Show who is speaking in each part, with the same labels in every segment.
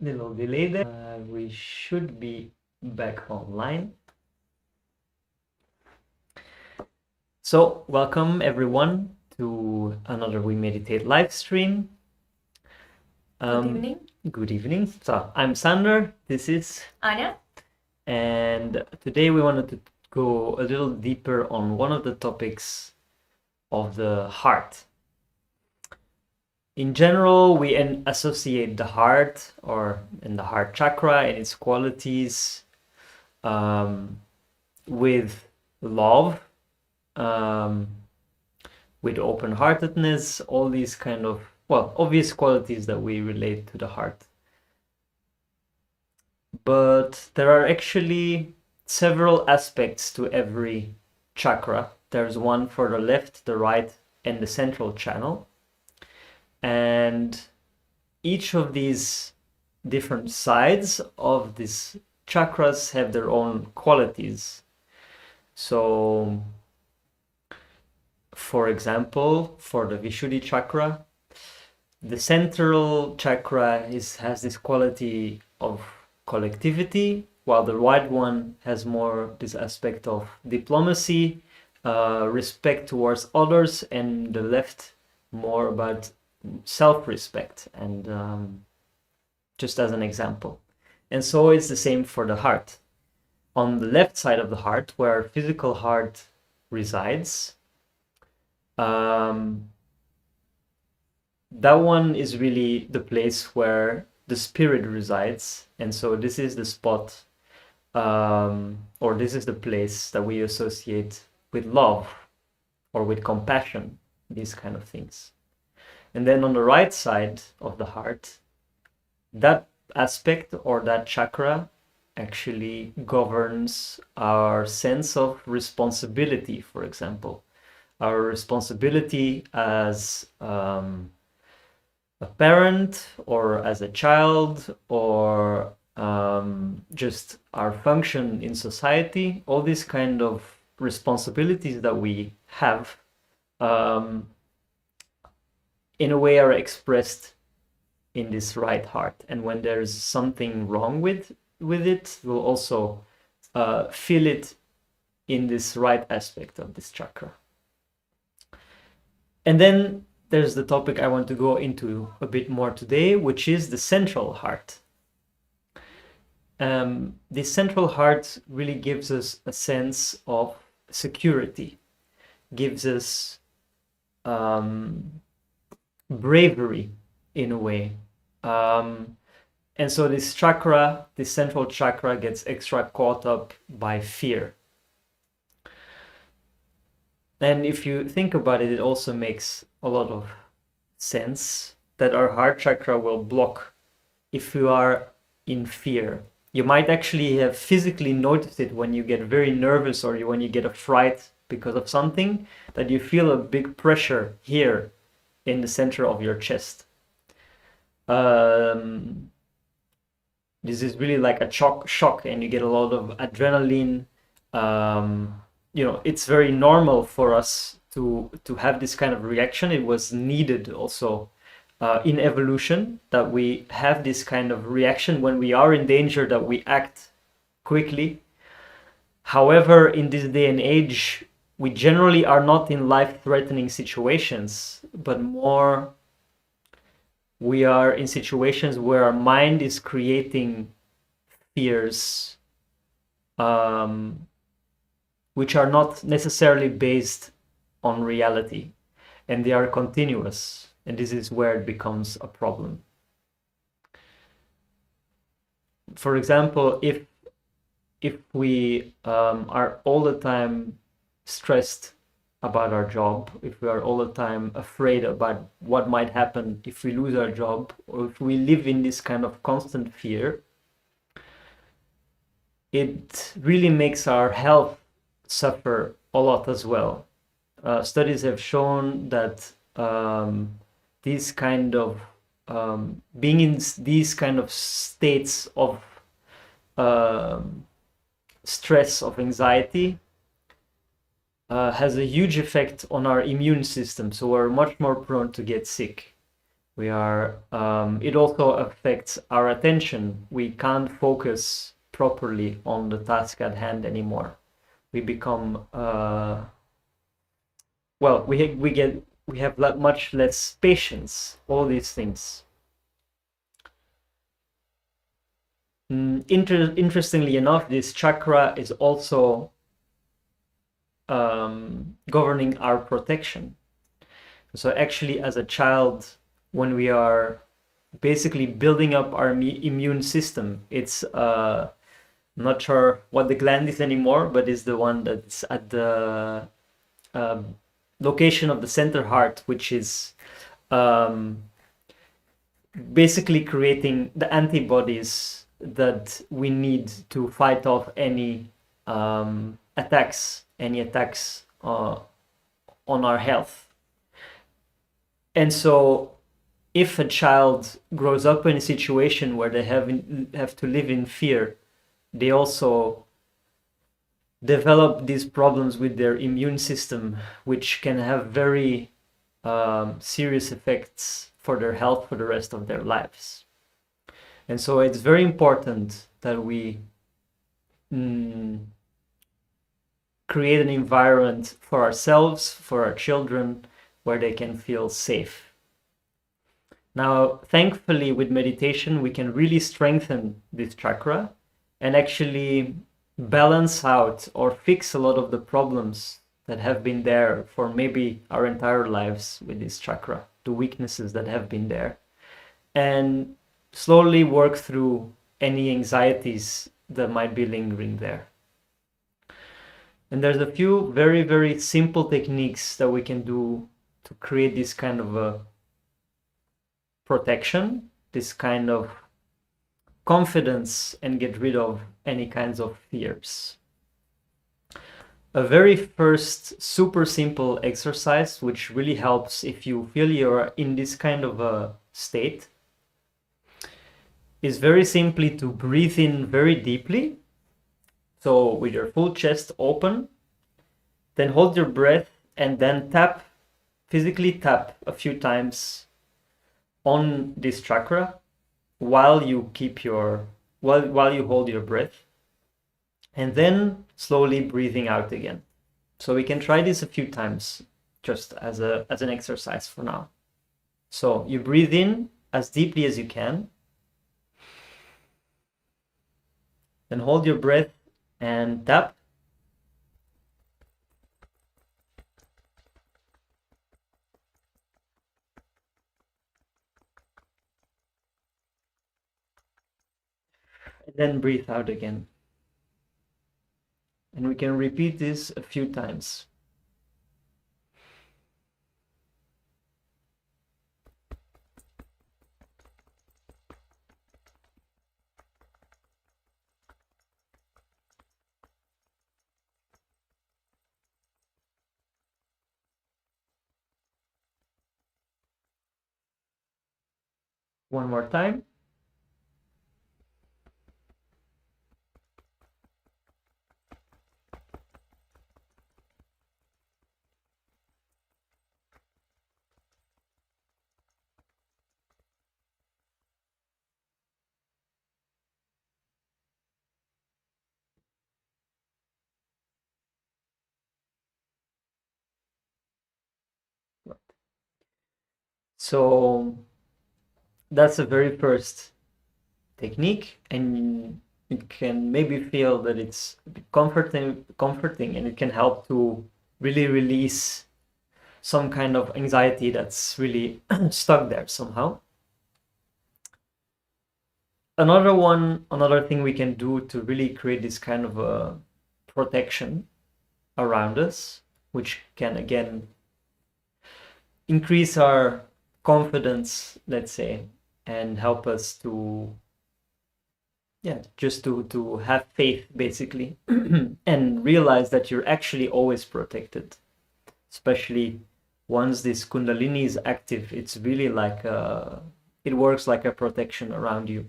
Speaker 1: little delay there. We should be back online. So, welcome everyone to another We Meditate live stream.
Speaker 2: Good evening.
Speaker 1: Good evening. So, I'm Sander. This is
Speaker 2: Anya.
Speaker 1: And today we wanted to go a little deeper on one of the topics of the heart. In general, we associate the heart and the heart chakra and its qualities with love, with open-heartedness, all these kind of, obvious qualities that we relate to the heart. But there are actually several aspects to every chakra. There's one for the left, the right, and the central channel. And each of these different sides of these chakras have their own qualities. So, for example, for the Vishuddhi chakra, the central chakra has this quality of collectivity, while the right one has more this aspect of diplomacy, respect towards others, and the left more about self-respect, and just as an example. And so it's the same for the heart. On the left side of the heart, where physical heart resides, that one is really the place where the spirit resides. And so this is the spot, or this is the place that we associate with love or with compassion, these kind of things. And then on the right side of the heart, that aspect or that chakra actually governs our sense of responsibility, for example. Our responsibility as a parent or as a child, or just our function in society, all these kind of responsibilities that we have in a way are expressed in this right heart. And when there's something wrong with it, we'll also feel it in this right aspect of this chakra. And then there's the topic I want to go into a bit more today, which is the central heart. This central heart really gives us a sense of security, gives us bravery in a way. And so this chakra, this central chakra, gets extra caught up by fear. And if you think about it, it also makes a lot of sense that our heart chakra will block if you are in fear. You might actually have physically noticed it when you get very nervous or when you get a fright because of something, that you feel a big pressure here in the center of your chest. This is really like a shock, and you get a lot of adrenaline. It's very normal for us to have this kind of reaction. It was needed also in evolution, that we have this kind of reaction when we are in danger, that we act quickly. However, in this day and age, we generally are not in life-threatening situations, but more we are in situations where our mind is creating fears, which are not necessarily based on reality, and they are continuous, and this is where it becomes a problem. For example, if we are all the time stressed about our job, if we are all the time afraid about what might happen if we lose our job, or if we live in this kind of constant fear, it really makes our health suffer a lot as well. Studies have shown that these kind of being in these kind of states of stress, of anxiety, has a huge effect on our immune system, so we're much more prone to get sick. We are. It also affects our attention. We can't focus properly on the task at hand anymore. We become well. We have much less patience. All these things. Interestingly enough, this chakra is also governing our protection. So actually, as a child, when we are basically building up our immune system, it's not sure what the gland is anymore, but is the one that's at the location of the center heart, which is basically creating the antibodies that we need to fight off any attacks on our health. And so if a child grows up in a situation where they have to live in fear, they also develop these problems with their immune system, which can have very serious effects for their health for the rest of their lives. And so it's very important that we create an environment for ourselves, for our children, where they can feel safe. Now, thankfully, with meditation, we can really strengthen this chakra and actually balance out or fix a lot of the problems that have been there for maybe our entire lives with this chakra, the weaknesses that have been there, and slowly work through any anxieties that might be lingering there. And there's a few very, very simple techniques that we can do to create this kind of a protection, this kind of confidence, and get rid of any kinds of fears. A very first super simple exercise, which really helps if you feel you're in this kind of a state, is very simply to breathe in very deeply. So with your full chest open, then hold your breath and then physically tap a few times on this chakra while you hold your breath, and then slowly breathing out again. So we can try this a few times just as an exercise for now. So you breathe in as deeply as you can, then hold your breath and tap. And then breathe out again. And we can repeat this a few times. One more time. So that's the very first technique, and you can maybe feel that it's comforting, and it can help to really release some kind of anxiety that's really stuck there somehow. Another thing we can do to really create this kind of a protection around us, which can again increase our confidence, let's say, and help us to just to have faith basically and realize that you're actually always protected, especially once this kundalini is active. It's really like it works like a protection around you.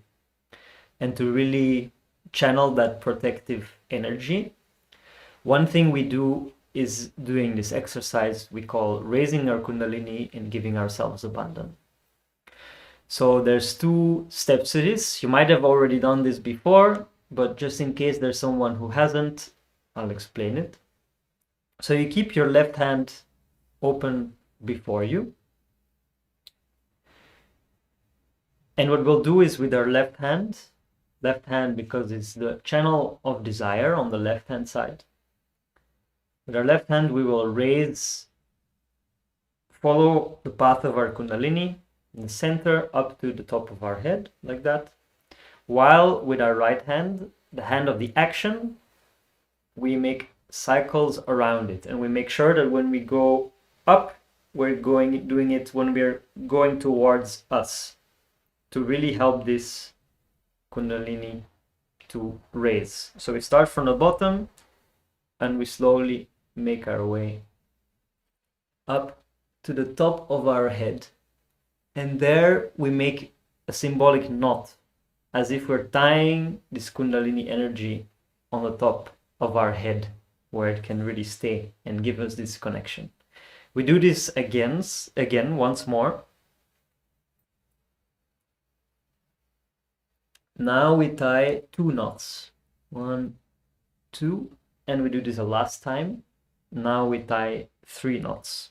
Speaker 1: And to really channel that protective energy, one thing we do is doing this exercise we call raising our kundalini and giving ourselves abundance. So there's 2 steps to this. You might have already done this before, but just in case there's someone who hasn't, I'll explain it. So you keep your left hand open before you. And what we'll do is with our left hand because it's the channel of desire on the left hand side. With our left hand, we will follow the path of our Kundalini in the center up to the top of our head, like that. While with our right hand, the hand of the action, we make cycles around it. And we make sure that when we go up, we're doing it when we're going towards us to really help this Kundalini to raise. So we start from the bottom and we slowly make our way up to the top of our head. And there we make a symbolic knot, as if we're tying this Kundalini energy on the top of our head, where it can really stay and give us this connection. We do this again, once more. Now we tie 2 knots. 1, 2, and we do this a last time. Now we tie 3 knots.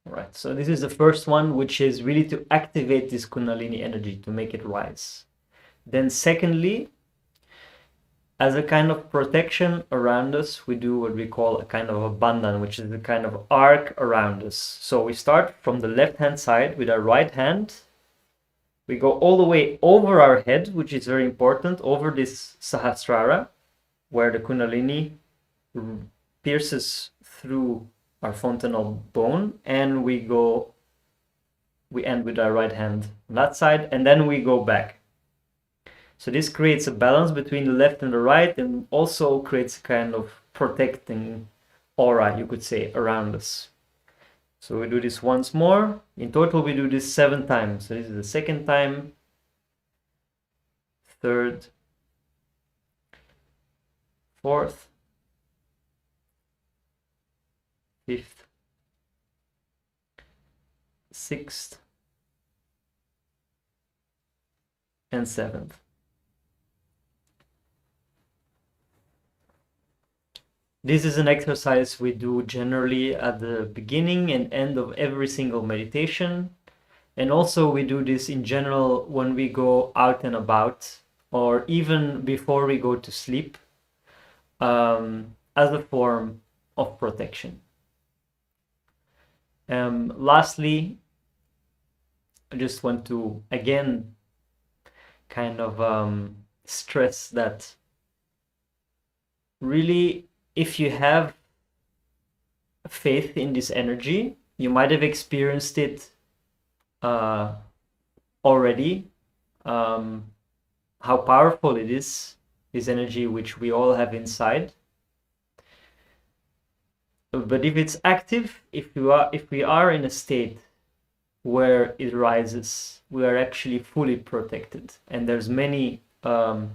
Speaker 1: Right, so this is the first one, which is really to activate this Kundalini energy, to make it rise. Then secondly, as a kind of protection around us, we do what we call a kind of a bandhan, which is a kind of arc around us. So we start from the left-hand side with our right hand. We go all the way over our head, which is very important, over this Sahasrara, where the Kundalini pierces through our fontanel bone, and we end with our right hand on that side, and then we go back. So this creates a balance between the left and the right, and also creates a kind of protecting aura, you could say, around us. So we do this once more. In total, we do this 7 times. So this is the second time, third, fourth, fifth, sixth, and seventh. This is an exercise we do generally at the beginning and end of every single meditation. And also we do this in general when we go out and about, or even before we go to sleep, as a form of protection. Lastly, I just want to again kind of stress that really, if you have faith in this energy, you might have experienced it already, how powerful it is, this energy which we all have inside. But if it's active, if we are in a state where it rises, we are actually fully protected. And there's many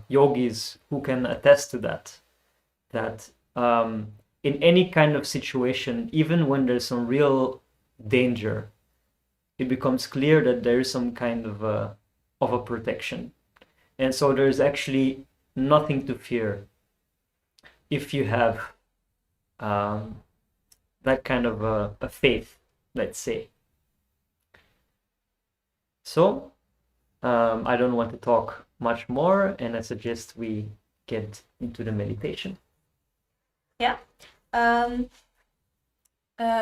Speaker 1: yogis who can attest to that in any kind of situation, even when there's some real danger, it becomes clear that there is some kind of a protection. And so there's actually nothing to fear if you have that kind of a faith, let's say. So I don't want to talk much more, and I suggest we get into the meditation.
Speaker 2: Yeah.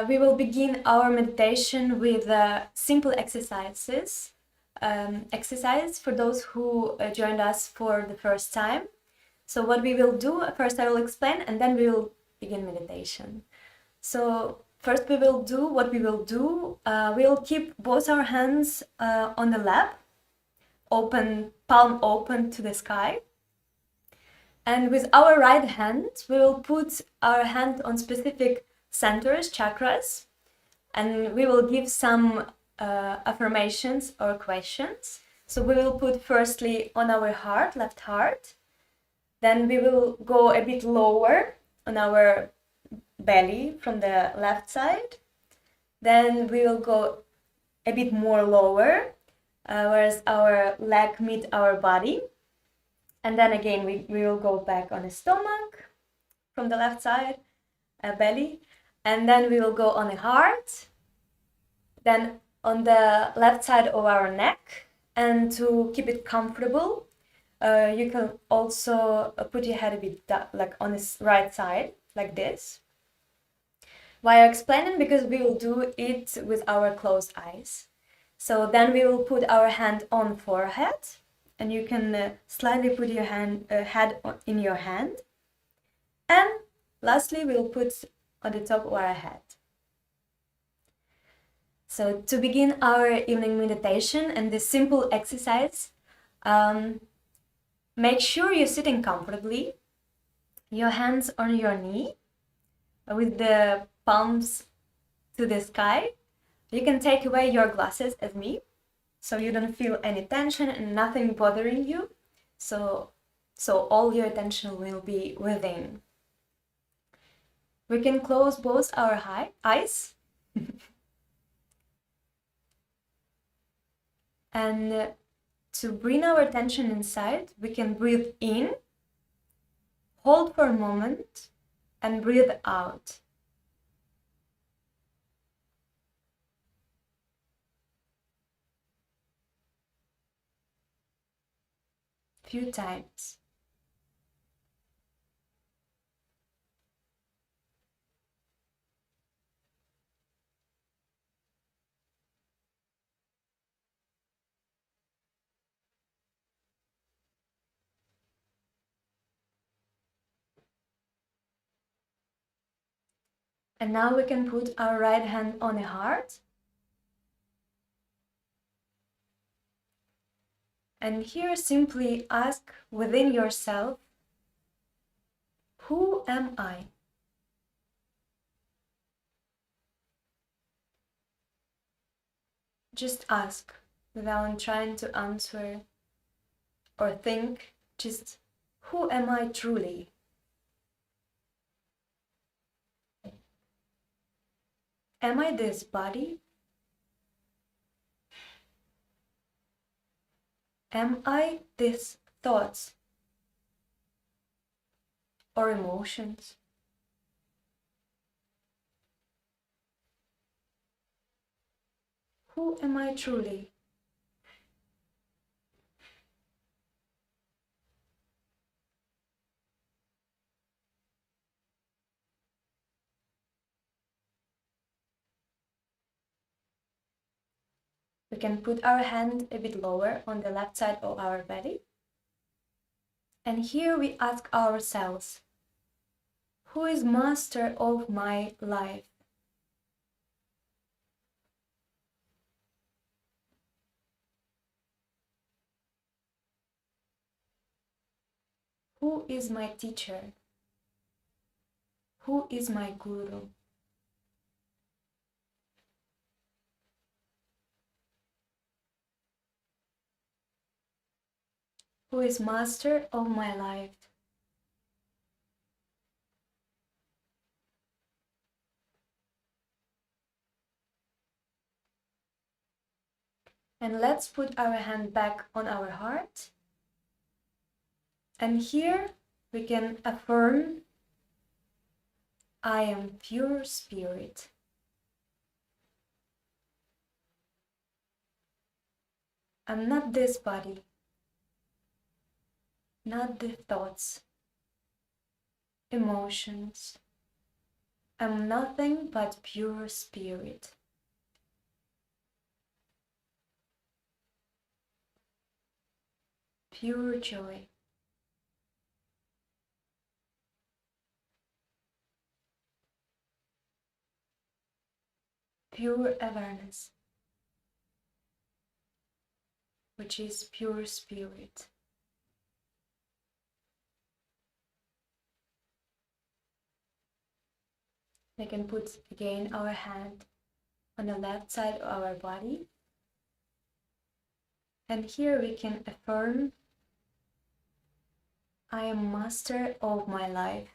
Speaker 2: We will begin our meditation with simple exercises. Exercise for those who joined us for the first time. So what we will do, first I will explain, and then we will begin meditation. So first we will do what we will do. We'll keep both our hands on the lap, open, palm open to the sky. And with our right hand, we will put our hand on specific centers, chakras, and we will give some affirmations or questions. So we will put firstly on our heart, left heart, Then we will go a bit lower on our belly from the left side. Then we will go a bit more lower, whereas our leg meet our body. And then again, we will go back on the stomach from the left side, belly. And then we will go on the heart, then on the left side of our neck. And to keep it comfortable, you can also put your head a bit like on the right side, like this. Why I'm explaining? Because we will do it with our closed eyes. So then we will put our hand on forehead, and you can slightly put your head in your hand. And lastly, we'll put on the top of our head. So to begin our evening meditation and this simple exercise, make sure you're sitting comfortably, your hands on your knee, with the palms to the sky. You can take away your glasses as me, so you don't feel any tension and nothing bothering you. So all your attention will be within. We can close both our eyes. And to bring our attention inside, we can breathe in, hold for a moment, and breathe out. Few times. And now we can put our right hand on the heart. And here simply ask within yourself, who am I? Just ask without trying to answer or think, just who am I truly? Am I this body? Am I these thoughts or emotions? Who am I truly? We can put our hand a bit lower on the left side of our belly. And here we ask ourselves, who is master of my life? Who is my teacher? Who is my guru? Who is master of my life? And let's put our hand back on our heart. And here we can affirm, I am pure spirit. I'm not this body, not the thoughts, emotions. I'm nothing but pure spirit. Pure joy. Pure awareness, which is pure spirit. We can put again our hand on the left side of our body. And here we can affirm, I am master of my life.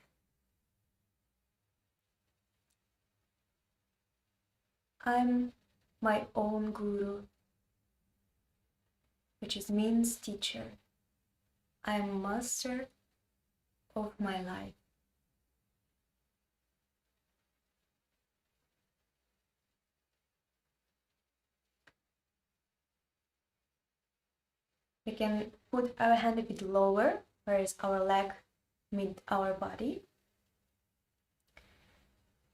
Speaker 2: I'm my own guru, which means teacher. I am master of my life. We can put our hand a bit lower, whereas our leg meet our body.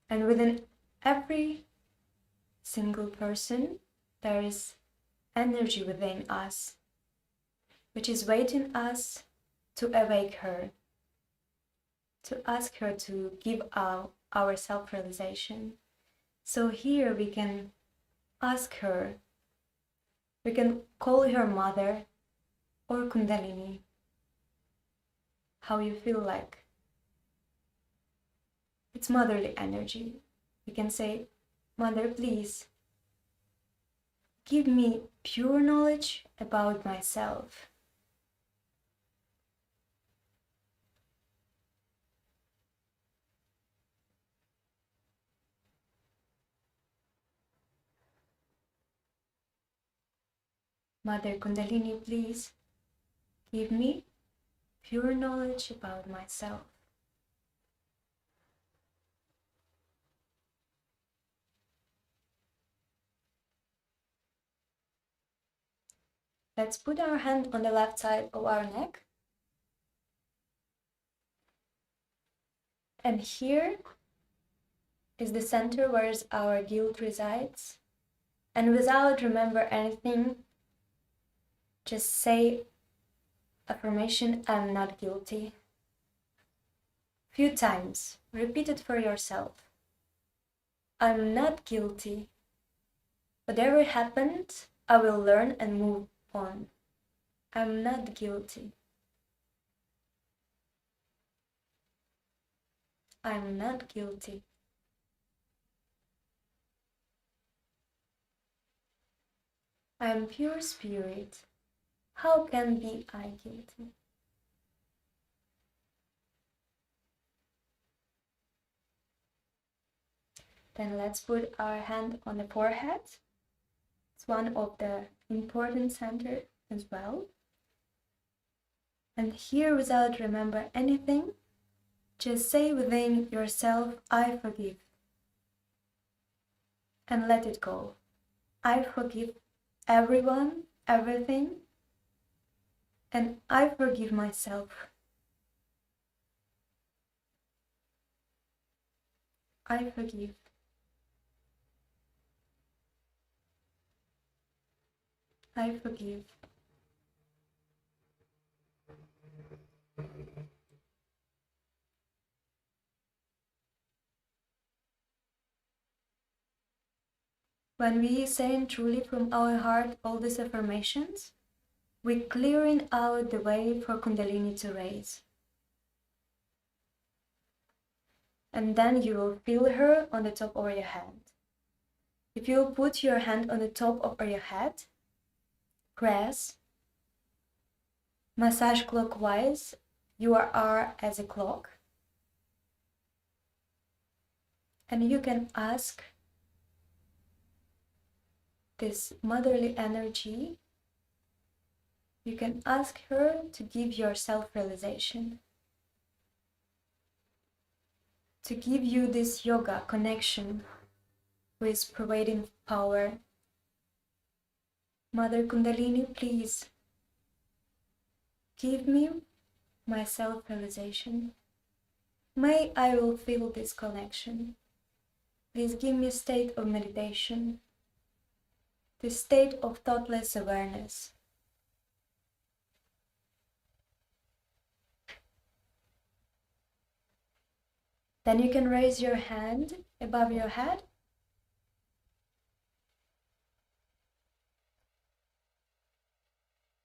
Speaker 2: And within every single person, there is energy within us, which is waiting us to awake her, to ask her to give our self-realization. So here we can ask her, we can call her mother or Kundalini, how you feel like. It's motherly energy. We can say, Mother, please, give me pure knowledge about myself. Mother Kundalini, please, give me pure knowledge about myself. Let's put our hand on the left side of our neck. And here is the center where our guilt resides. And without remember anything, just say affirmation, I'm not guilty. Few times, repeat it for yourself. I'm not guilty. Whatever happened, I will learn and move on. I'm not guilty. I'm not guilty. I am pure spirit. How can be I guilty? Then let's put our hand on the forehead. It's one of the important center as well. And here, without remember anything, just say within yourself, I forgive. And let it go. I forgive everyone, everything, and I forgive myself. I forgive. I forgive. When we say truly from our heart all these affirmations, we're clearing out the way for Kundalini to raise. And then you will feel her on the top of your head. If you put your hand on the top of your head, press, massage clockwise, you are as a clock. And you can ask this motherly energy, you can ask her to give your self-realization, to give you this yoga connection with providing power. Mother Kundalini, please give me my self-realization. May I will feel this connection. Please give me a state of meditation, the state of thoughtless awareness. Then you can raise your hand above your head.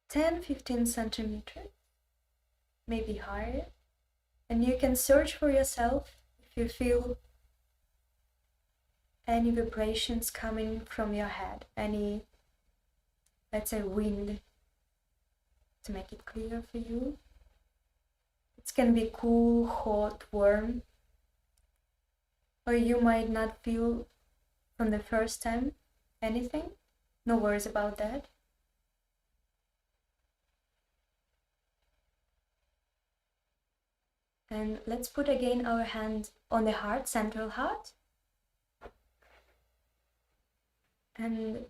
Speaker 2: (10–15 centimeters, maybe higher. And you can search for yourself if you feel any vibrations coming from your head, any, let's say, wind, to make it clear for you. It can be cool, hot, warm, or you might not feel from the first time anything. No worries about that. And let's put again our hand on the heart, central heart. And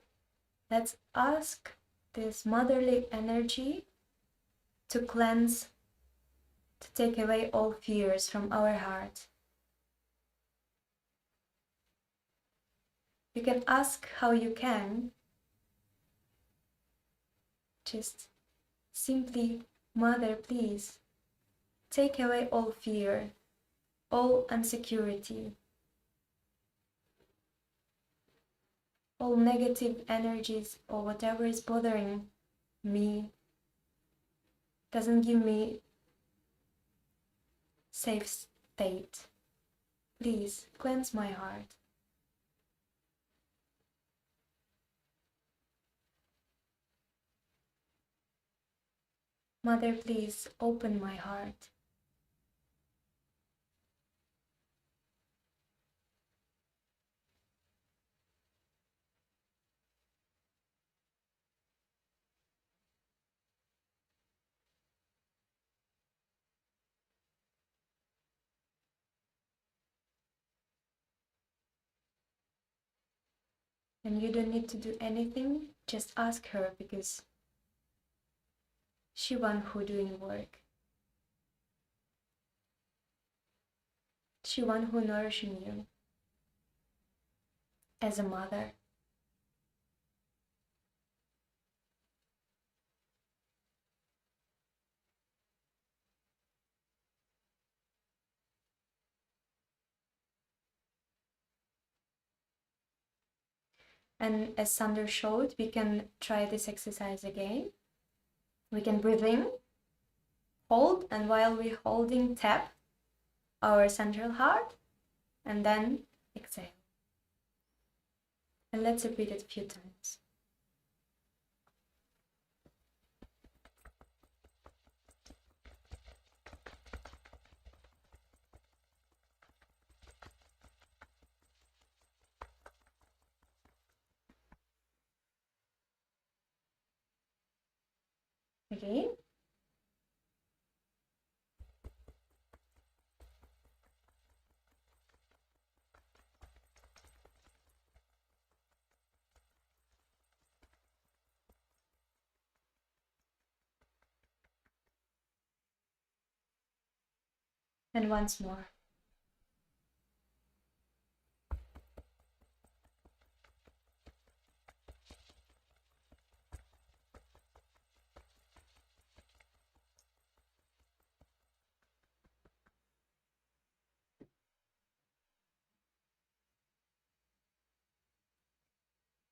Speaker 2: let's ask this motherly energy to cleanse, to take away all fears from our heart. You can ask how you can. Just simply, Mother, please, take away all fear, all insecurity, all negative energies or whatever is bothering me, doesn't give me safe state. Please cleanse my heart. Mother, please open my heart. And you don't need to do anything, just ask her, because she one who doing work. She one who nourishing you as a mother. And as Sander showed, we can try this exercise again. We can breathe in, hold, and while we're holding, tap our central heart, and then exhale. And let's repeat it a few times. Again. And once more.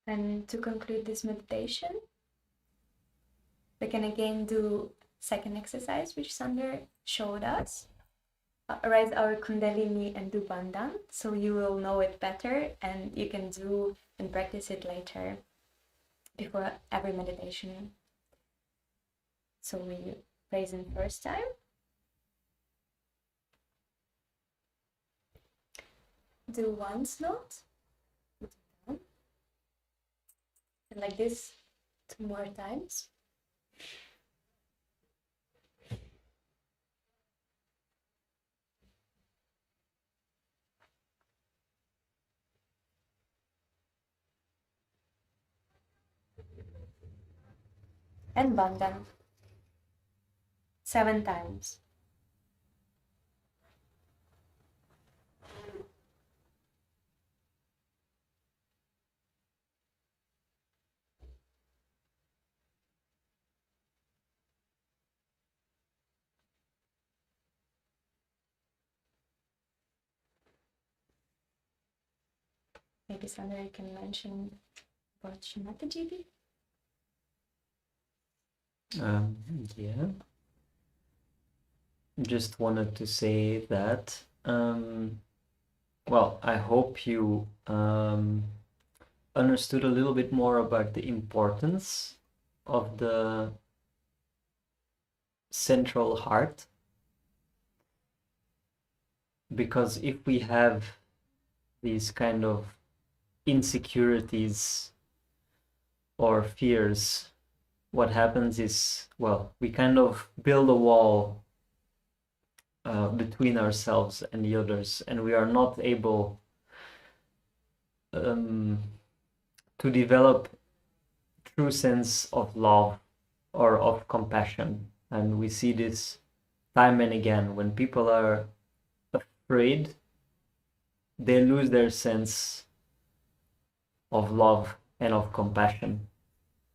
Speaker 2: And to conclude this meditation, we can again do second exercise, which Sander showed us. Raise our Kundalini and do Bandhan, so you will know it better and you can do and practice it later before every meditation. So we raise in first time. Do once knot. And like this 2 more times. And Bandhan 7 times. Maybe Sander can mention about Shamata GB.
Speaker 1: Yeah. Just wanted to say that, well, I hope you understood a little bit more about the importance of the central heart because if we have these kind of insecurities or fears, what happens is, well, we kind of build a wall between ourselves and the others, and we are not able to develop true sense of love or of compassion. And we see this time and again. When people are afraid, they lose their sense of love and of compassion.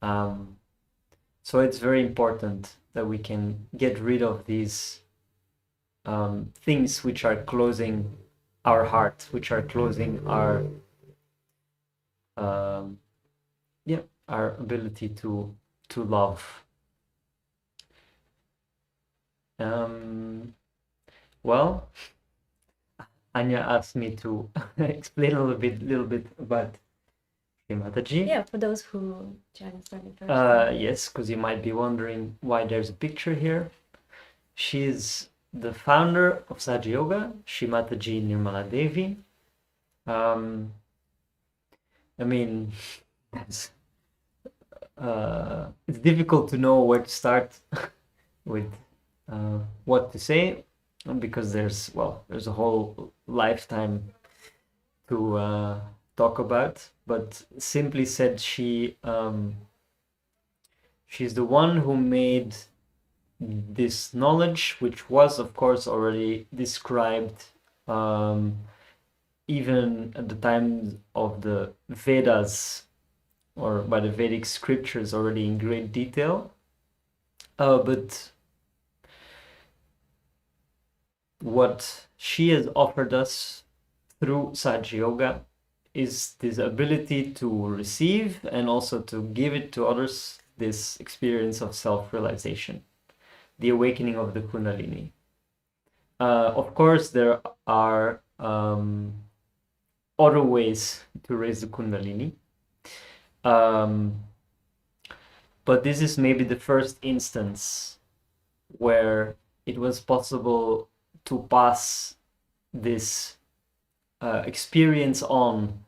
Speaker 1: So it's very important that we can get rid of these things which are closing our heart, which are closing our our ability to love. Well, Anya asked me to explain a little bit about Shri Mataji.
Speaker 2: Yeah, for those who join us for the first time.
Speaker 1: Yes, because you might be wondering why there's a picture here. She's the founder of Sahaja Yoga, Shri Mataji Nirmala Devi. I mean, it's difficult to know where to start with what to say, because there's a whole lifetime to talk about. But simply said, she's the one who made this knowledge, which was of course already described even at the time of the Vedas, or by the Vedic scriptures, already in great detail. But what she has offered us through Sahaja Yoga is this ability to receive and also to give it to others, this experience of self-realization, the awakening of the Kundalini. Of course, there are other ways to raise the Kundalini. But this is maybe the first instance where it was possible to pass this experience en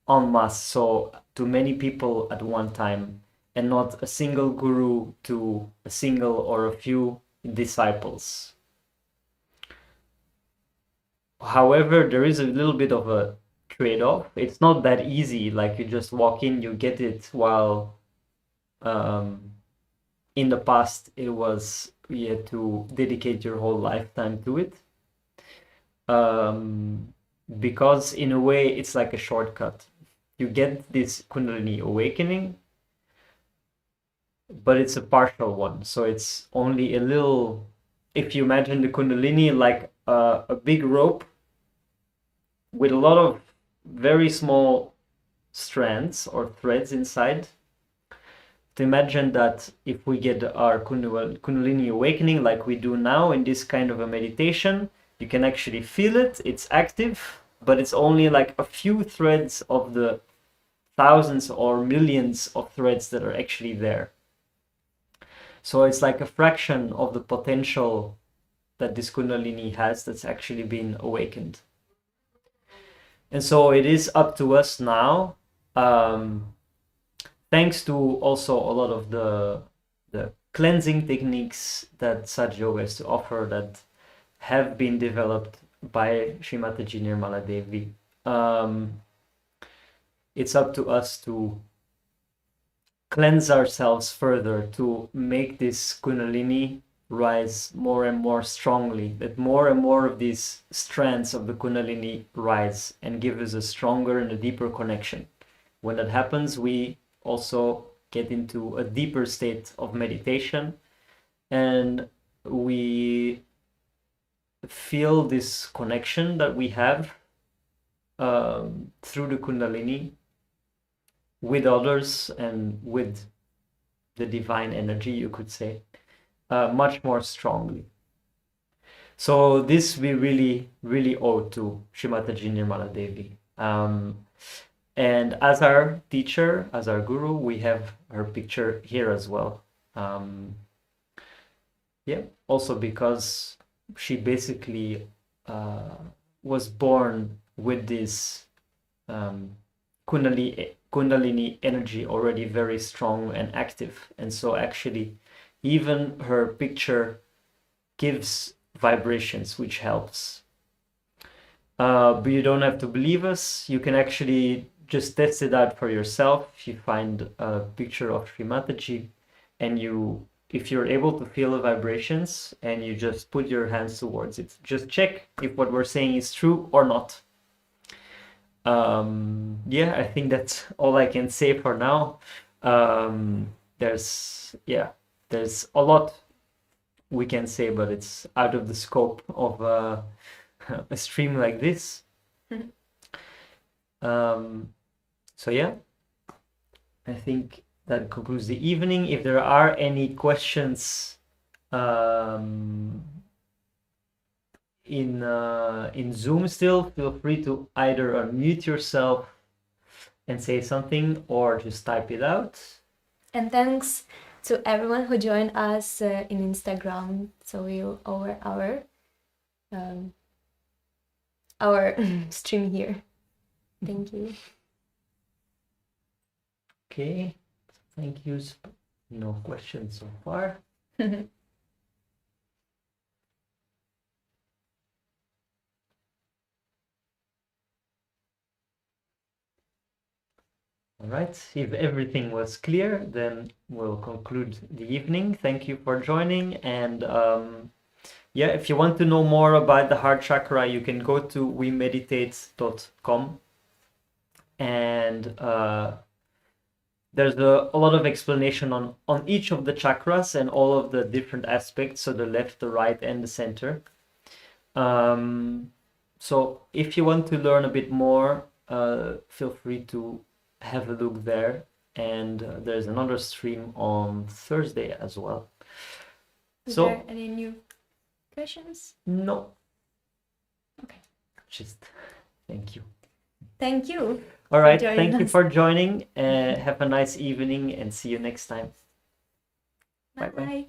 Speaker 1: masse, so to many people at one time, and not a single guru to a single or a few disciples. However, there is a little bit of a trade-off. It's not that easy, like you just walk in, you get it, while in the past it was you had to dedicate your whole lifetime to it, because in a way it's like a shortcut. You get this Kundalini awakening, but it's a partial one, so it's only a little. If you imagine the Kundalini like a big rope with a lot of very small strands or threads inside, to imagine that if we get our Kundalini awakening like we do now in this kind of a meditation, you can actually feel it, it's active, but it's only like a few threads of the thousands or millions of threads that are actually there. So it's like a fraction of the potential that this Kundalini has that's actually been awakened. And so it is up to us now, thanks to also a lot of the cleansing techniques that Sahaja Yoga has to offer, that have been developed by Shri Mataji Nirmala Devi. It's up to us to cleanse ourselves further, to make this Kundalini rise more and more strongly, that more and more of these strands of the Kundalini rise and give us a stronger and a deeper connection. When that happens, we also get into a deeper state of meditation, and we feel this connection that we have through the Kundalini with others and with the divine energy, you could say, much more strongly. So this we really, really owe to Shri Mataji Nirmala Devi. And as our teacher, as our guru, we have her picture here as well. Also because she basically was born with this Kundalini energy already very strong and active, and so actually even her picture gives vibrations, which helps. But you don't have to believe us. You can actually just test it out for yourself. If you find a picture of Sri Mataji and if you're able to feel the vibrations and you just put your hands towards it, just check if what we're saying is true or not. Yeah, I think that's all I can say for now. There's a lot we can say, but it's out of the scope of a stream like this. So yeah, I think that concludes the evening. If there are any questions in Zoom still, feel free to either unmute yourself and say something or just type it out.
Speaker 2: And thanks to everyone who joined us in Instagram. So over our stream here. Thank you.
Speaker 1: Okay, thank you. No questions so far. All right, if everything was clear, then we'll conclude the evening. Thank you for joining. And yeah, if you want to know more about the heart chakra, you can go to wemeditate.com. And there's a lot of explanation on each of the chakras and all of the different aspects, so the left, the right, and the center. So if you want to learn a bit more, feel free to have a look there. And there's another stream on Thursday as well.
Speaker 2: Is there any new questions?
Speaker 1: No.
Speaker 2: Okay.
Speaker 1: Just thank you.
Speaker 2: Thank you.
Speaker 1: All right. Thank you for joining. Have a nice evening and see you next time.
Speaker 2: Bye.
Speaker 1: Bye-bye.